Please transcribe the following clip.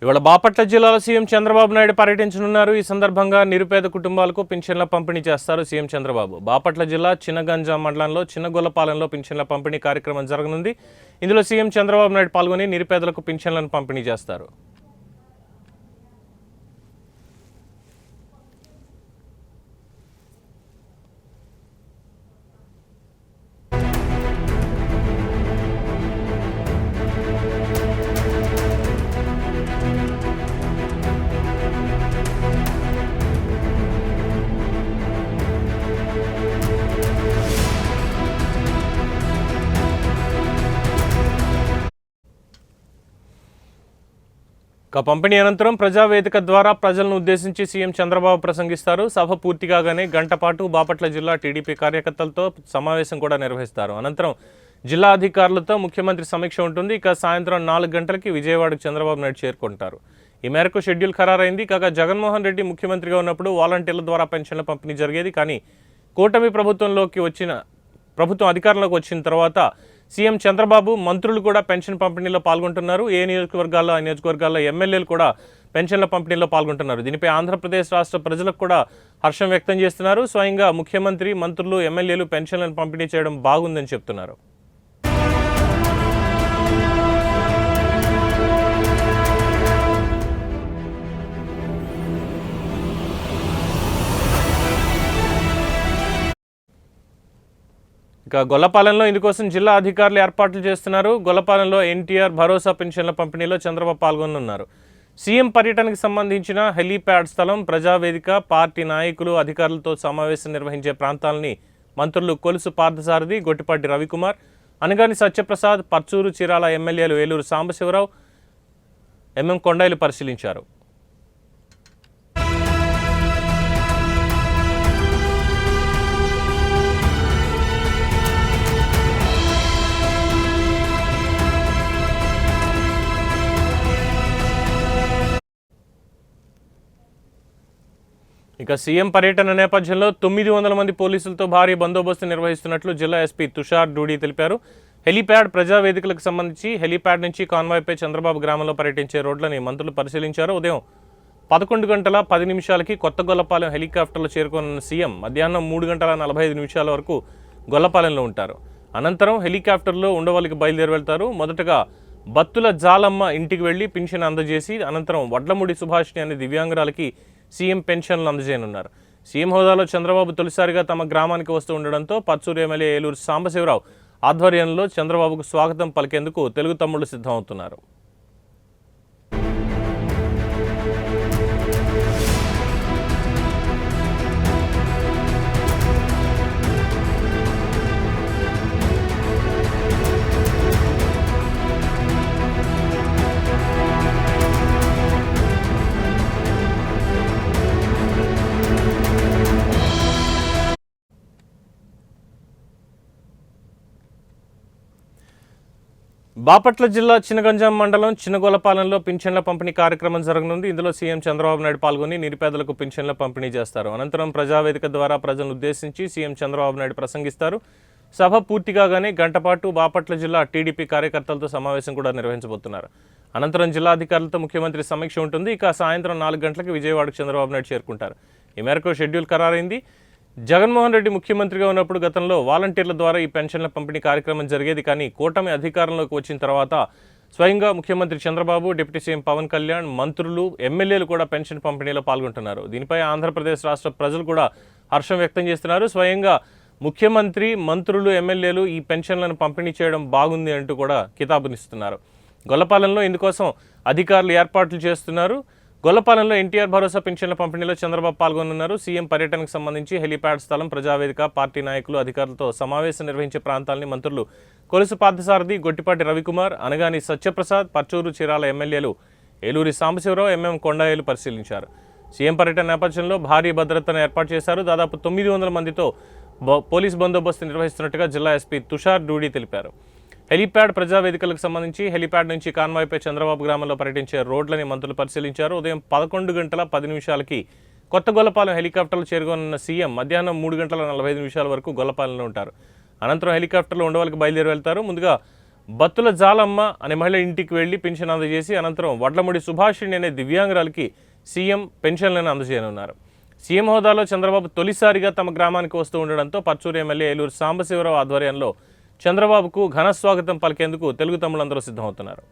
ఇవాళ బాపట్ల జిల్లాలో సీఎం చంద్రబాబు నాయుడు పర్యటించనున్నారు. ఈ సందర్భంగా నిరుపేద కుటుంబాలకు పింఛన్ల పంపిణీ చేస్తారు సీఎం చంద్రబాబు. బాపట్ల జిల్లా చిన్నగంజాం మండలంలో చిన్నగొల్లపాలెంలో పింఛన్ల పంపిణీ కార్యక్రమం జరగనుంది. ఇందులో సీఎం చంద్రబాబు నాయుడు పాల్గొని నిరుపేదలకు పింఛన్లను పంపిణీ చేస్తారు. పంపిణీ అనంతరం ప్రజావేదిక ద్వారా ప్రజలను ఉద్దేశించి సీఎం చంద్రబాబు ప్రసంగిస్తారు. సభ పూర్తి కాగానే గంట పాటు బాపట్ల జిల్లా టీడీపీ కార్యకర్తలతో సమావేశం కూడా నిర్వహిస్తారు. అనంతరం జిల్లా అధికారులతో ముఖ్యమంత్రి సమీక్ష ఉంటుంది. ఇక సాయంత్రం 4 గంటలకి విజయవాడకు చంద్రబాబు నాయుడు చేరుకుంటారు. ఈ మేరకు షెడ్యూల్ ఖరారైంది. కాగా జగన్మోహన్ రెడ్డి ముఖ్యమంత్రిగా ఉన్నప్పుడు వాలంటీర్ల ద్వారా పెన్షన్ల పంపిణీ జరిగేది. కానీ కూటమి ప్రభుత్వం అధికారంలోకి వచ్చిన తర్వాత సీఎం చంద్రబాబు మంత్రులు కూడా పెన్షన్ పంపిణీలో పాల్గొంటున్నారు. ఏ నియోజకవర్గాల్లో ఆ నియోజకవర్గాల్లో ఎమ్మెల్యేలు కూడా పెన్షన్ల పంపిణీలో పాల్గొంటున్నారు. దీనిపై ఆంధ్రప్రదేశ్ రాష్ట్ర ప్రజలకు కూడా హర్షం వ్యక్తం చేస్తున్నారు. స్వయంగా ముఖ్యమంత్రి, మంత్రులు, ఎమ్మెల్యేలు పెన్షన్లను పంపిణీ చేయడం బాగుందని చెప్తున్నారు. ఇక గొల్లపాలెంలో ఇందుకోసం జిల్లా అధికారులు ఏర్పాట్లు చేస్తున్నారు. గొల్లపాలెంలో ఎన్టీఆర్ భరోసా పెన్షన్ల పంపిణీలో చంద్రబాబు పాల్గొనున్నారు. సీఎం పర్యటనకు సంబంధించిన హెలీప్యాడ్ స్థలం, ప్రజావేదిక, పార్టీ నాయకులు, అధికారులతో సమావేశం నిర్వహించే ప్రాంతాలని మంత్రులు కొలుసు పార్థసారథి, గొట్టిపాటి రవికుమార్, అనగాని సత్యప్రసాద్, పర్చూరు చీరాల ఎమ్మెల్యేలు ఏలూరు సాంబశివరావు, ఎంఎం కొండాయిలు పరిశీలించారు. ఇక సీఎం పర్యటన నేపథ్యంలో 900 మంది పోలీసులతో భారీ బందోబస్తు నిర్వహిస్తున్నట్లు జిల్లా ఎస్పీ తుషార్ డూడి తెలిపారు. హెలీప్యాడ్, ప్రజావేదికలకు సంబంధించి హెలీప్యాడ్ నుంచి కాన్వాయ్పై చంద్రబాబు గ్రామంలో పర్యటించే రోడ్లని మంత్రులు పరిశీలించారు. ఉదయం 11 గంటల 10 నిమిషాలకి కొత్త గొల్లపాలెం హెలికాప్టర్లో చేరుకున్న సీఎం మధ్యాహ్నం 3 గంటల 45 నిమిషాల వరకు గొల్లపాలెంలో ఉంటారు. అనంతరం హెలికాప్టర్లో ఉండవల్లికి బయలుదేరి వెళ్తారు. మొదటగా బత్తుల జాలమ్మ ఇంటికి వెళ్లి పింఛన్ అందజేసి అనంతరం వడ్లముడి సుభాషిణి అనే దివ్యాంగురాలకి సీఎం పెన్షన్లు అందజేయనున్నారు. సీఎం హోదాలో చంద్రబాబు తొలిసారిగా తమ గ్రామానికి వస్తూ ఉండడంతో పర్చూరు ఎమ్మెల్యే ఏలూరు సాంబశివరావు ఆధ్వర్యంలో చంద్రబాబుకు స్వాగతం పలికేందుకు తెలుగు తమ్ముళ్లు సిద్ధమవుతున్నారు. బాపట్ల జిల్లా చిన్నగంజాం మండలం చిన్నగొల్లపాలెంలో పింఛన్ల పంపిణీ కార్యక్రమం జరగనుంది. ఇందులో సీఎం చంద్రబాబు నాయుడు పాల్గొని నిరుపేదలకు పింఛన్ల పంపిణీ చేస్తారు. అనంతరం ప్రజావేదిక ద్వారా ప్రజలను ఉద్దేశించి సీఎం చంద్రబాబు నాయుడు ప్రసంగిస్తారు. సభ పూర్తి కాగానే గంట పాటు బాపట్ల జిల్లా టీడీపీ కార్యకర్తలతో సమావేశం కూడా నిర్వహించబోతున్నారు. అనంతరం జిల్లా అధికారులతో ముఖ్యమంత్రి సమీక్ష ఉంటుంది. ఇక సాయంత్రం 4 గంటలకు విజయవాడకు చంద్రబాబు నాయుడు చేరుకుంటారు. ఈ మేరకు షెడ్యూల్ ఖరారైంది. జగన్మోహన్ రెడ్డి ముఖ్యమంత్రిగా ఉన్నప్పుడు గతంలో వాలంటీర్ల ద్వారా ఈ పెన్షన్ల పంపిణీ కార్యక్రమం జరిగేది. కానీ కూటమి అధికారంలోకి వచ్చిన తర్వాత స్వయంగా ముఖ్యమంత్రి చంద్రబాబు, డిప్యూటీ సీఎం పవన్ కళ్యాణ్, మంత్రులు, ఎమ్మెల్యేలు కూడా పెన్షన్ పంపిణీలో పాల్గొంటున్నారు. దీనిపై ఆంధ్రప్రదేశ్ రాష్ట్ర ప్రజలు కూడా హర్షం వ్యక్తం చేస్తున్నారు. స్వయంగా ముఖ్యమంత్రి, మంత్రులు, ఎమ్మెల్యేలు ఈ పెన్షన్లను పంపిణీ చేయడం బాగుంది అంటూ కూడా కితాబునిస్తున్నారు. గొల్లపాలెంలో ఇందుకోసం అధికారులు ఏర్పాట్లు చేస్తున్నారు. గొల్లపాలెంలో ఎన్టీఆర్ భరోసా పింఛన్ల పంపిణీలో చంద్రబాబు పాల్గొనున్నారు. సీఎం పర్యటనకు సంబంధించి హెలీప్యాడ్ స్థలం, ప్రజావేదిక, పార్టీ నాయకులు, అధికారులతో సమావేశం నిర్వహించే ప్రాంతాలని మంత్రులు కొలుసు పార్థసారథి, గొట్టిపాటి రవికుమార్, అనగాని సత్యప్రసాద్, పర్చూరు చీరాల ఎమ్మెల్యేలు ఏలూరి సాంబశివరావు, ఎంఎం కొండాయిలు పరిశీలించారు. సీఎం పర్యటన నేపథ్యంలో భారీ భద్రతను ఏర్పాటు చేశారు. దాదాపు 900 మందితో పోలీస్ బందోబస్తు నిర్వహిస్తున్నట్టుగా జిల్లా ఎస్పీ తుషార్ డూడి తెలిపారు. హెలీప్యాడ్, ప్రజావేదికలకు సంబంధించి హెలీప్యాడ్ నుంచి కాన్వాయ్పై చంద్రబాబు గ్రామంలో పర్యటించే రోడ్లని మంత్రులు పరిశీలించారు. ఉదయం 11 గంటల 10 నిమిషాలకి కొత్త గొల్లపాలెం హెలికాప్టర్లు చేరుకున్న సీఎం మధ్యాహ్నం 3 గంటల 45 నిమిషాల వరకు గొల్లపాలెంలో ఉంటారు. అనంతరం హెలికాప్టర్లో ఉండవల్లికి బయలుదేరి వెళ్తారు. ముందుగా బత్తుల జాలమ్మ అనే మహిళ ఇంటికి వెళ్లి పెన్షన్ అందజేసి అనంతరం వడ్లముడి సుభాషిణి అనే దివ్యాంగురాలకి సీఎం పెన్షన్లను అందజేయనున్నారు. సీఎం హోదాలో చంద్రబాబు తొలిసారిగా తమ గ్రామానికి వస్తూ ఉండడంతో పర్చూరు ఎమ్మెల్యే ఏలూరు సాంబశివరావు ఆధ్వర్యంలో చంద్రబాబుకు ఘన స్వాగతం పలికేందుకు తెలుగు తమ్ముళ్ళందరూ సిద్ధమవుతున్నారు.